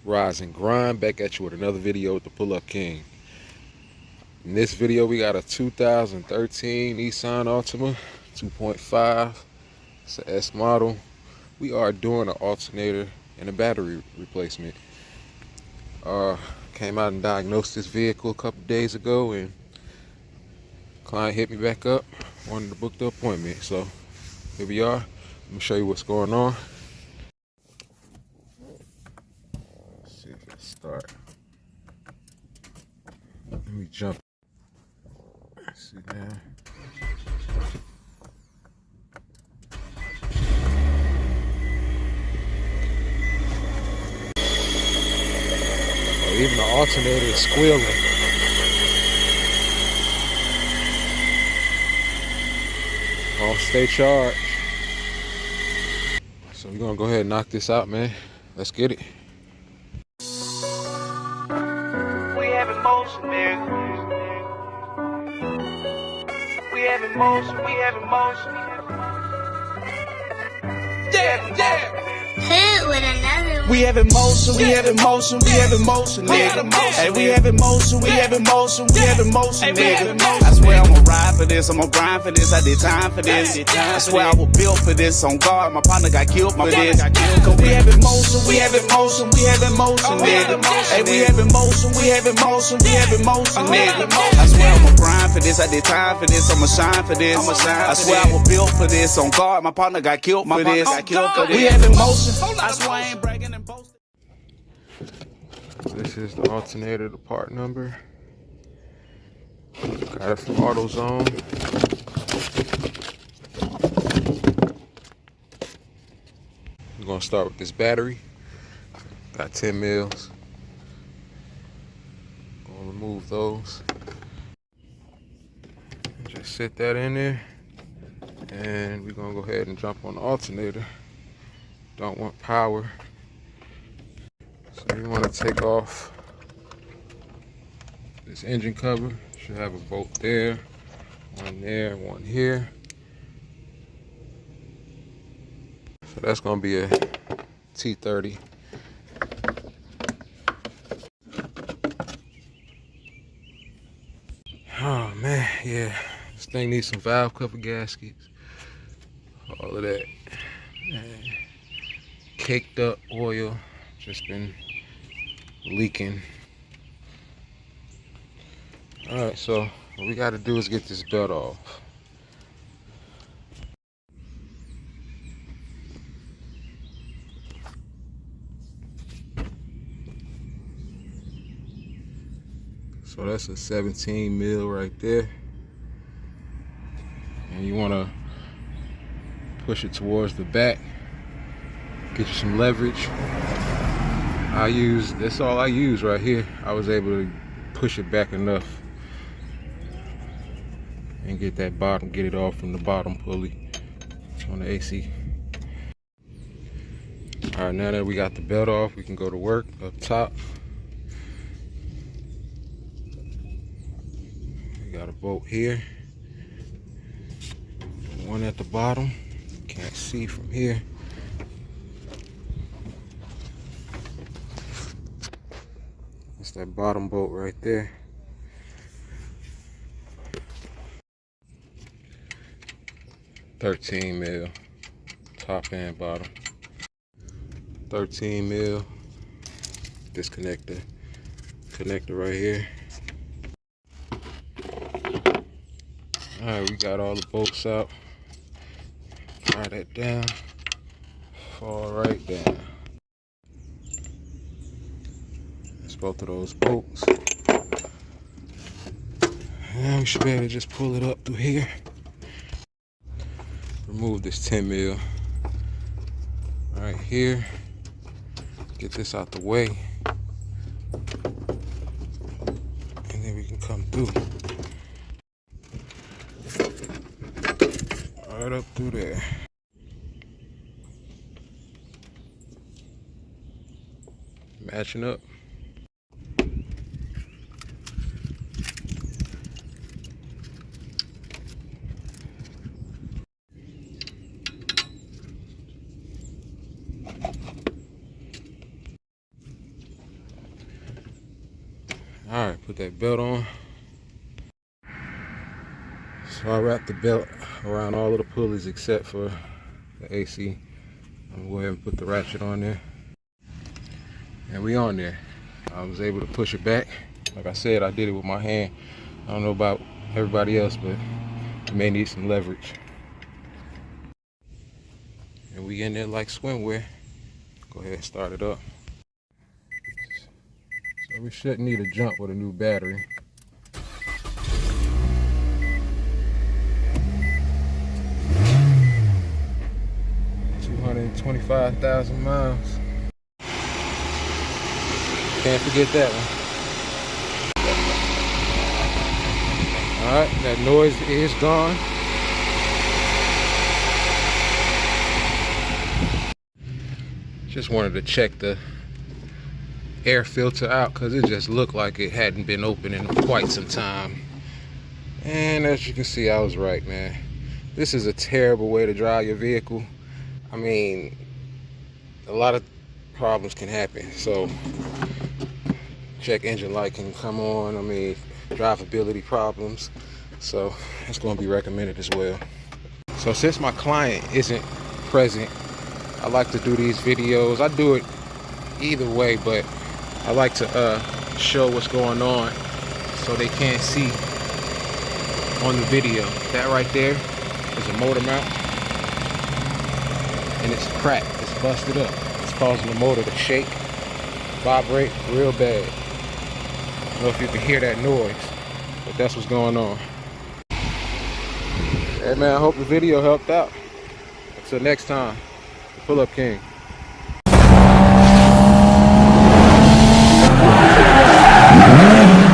Rise and Grind, back at you with another video with the Pull Up King. In this video we got a 2013 Nissan Altima 2.5. It's an S model. We are doing an alternator and a battery replacement. Came out and diagnosed this vehicle a couple days ago, and client hit me back up, wanted to book the appointment. So here we are. Let me show you what's going on. Let's see if it'll start. Let me jump. Let's see now. Oh, even the alternator is squealing. Oh, stay charged. So we're gonna go ahead and knock this out, man. Let's get it. We have emotion, nigga. We have emotion, we have emotion. Yeah. Hit with another one. We have emotion, we have emotion, we have emotion, nigga. Hey, we have emotion, we have emotion, we have emotion, nigga. I swear I'ma ride for this, I'ma grind for this, I did time for this. I swear I was built for this, on guard, my partner got killed for this. Cause we have emotion, we have emotion, we have emotion, nigga. Hey, we have emotion, we have emotion, we have emotion, nigga. I swear I'ma grind for this, I did time for this, I'ma shine for this. I swear I was built for this, on guard, my partner got killed for this. We have emotion, I swear I ain't bragging and boasting. This is the alternator, the part number. Got it from AutoZone. We're gonna start with this battery. Got 10 mils. Gonna remove those. Just sit that in there. And we're gonna go ahead and jump on the alternator. Don't want power. So you want to take off this engine cover. Should have a bolt there, one here. So that's going to be a T30. Oh man, yeah. This thing needs some valve cover gaskets. All of that. Man. Caked up oil. Just been leaking. Alright, so what we got to do is get this belt off. So that's a 17 mil right there. And you want to push it towards the back. Get you some leverage. That's all I use right here. I was able to push it back enough and get it off from the bottom pulley on the AC. All right, now that we got the belt off, we can go to work up top. We got a bolt here, one at the bottom. Can't see from here. It's that bottom bolt right there. $13 mil, top and bottom. 13 mil. Disconnect the connector right here. Alright, we got all the bolts out. Fire that down. Fall right down. Both of those bolts. And we should be able to just pull it up through here. Remove this 10 mil right here. Get this out the way. And then we can come through. Right up through there. Matching up. Put that belt on. So I wrapped the belt around all of the pulleys except for the AC. I'm gonna go ahead and put the ratchet on there. And we on there. I was able to push it back. Like I said, I did it with my hand. I don't know about everybody else, but you may need some leverage. And we in there like swimwear. Go ahead and start it up. So we shouldn't need a jump with a new battery. $225,000 miles. Can't forget that one. Alright, that noise is gone. Just wanted to check the air filter out because it just looked like it hadn't been open in quite some time. And as you can see, I was right, man. This is a terrible way to drive your vehicle. I mean, a lot of problems can happen. So check engine light can come on. I mean, drivability problems. So that's going to be recommended as well. So since my client isn't present, I like to do these videos. I do it either way, but I like to show what's going on so they can't see on the video. That right there is a motor mount, and it's cracked. It's busted up. It's causing the motor to shake, vibrate real bad. I don't know if you can hear that noise, but that's what's going on. Hey man, I hope the video helped out. Until next time, the Pull Up King. Yeah.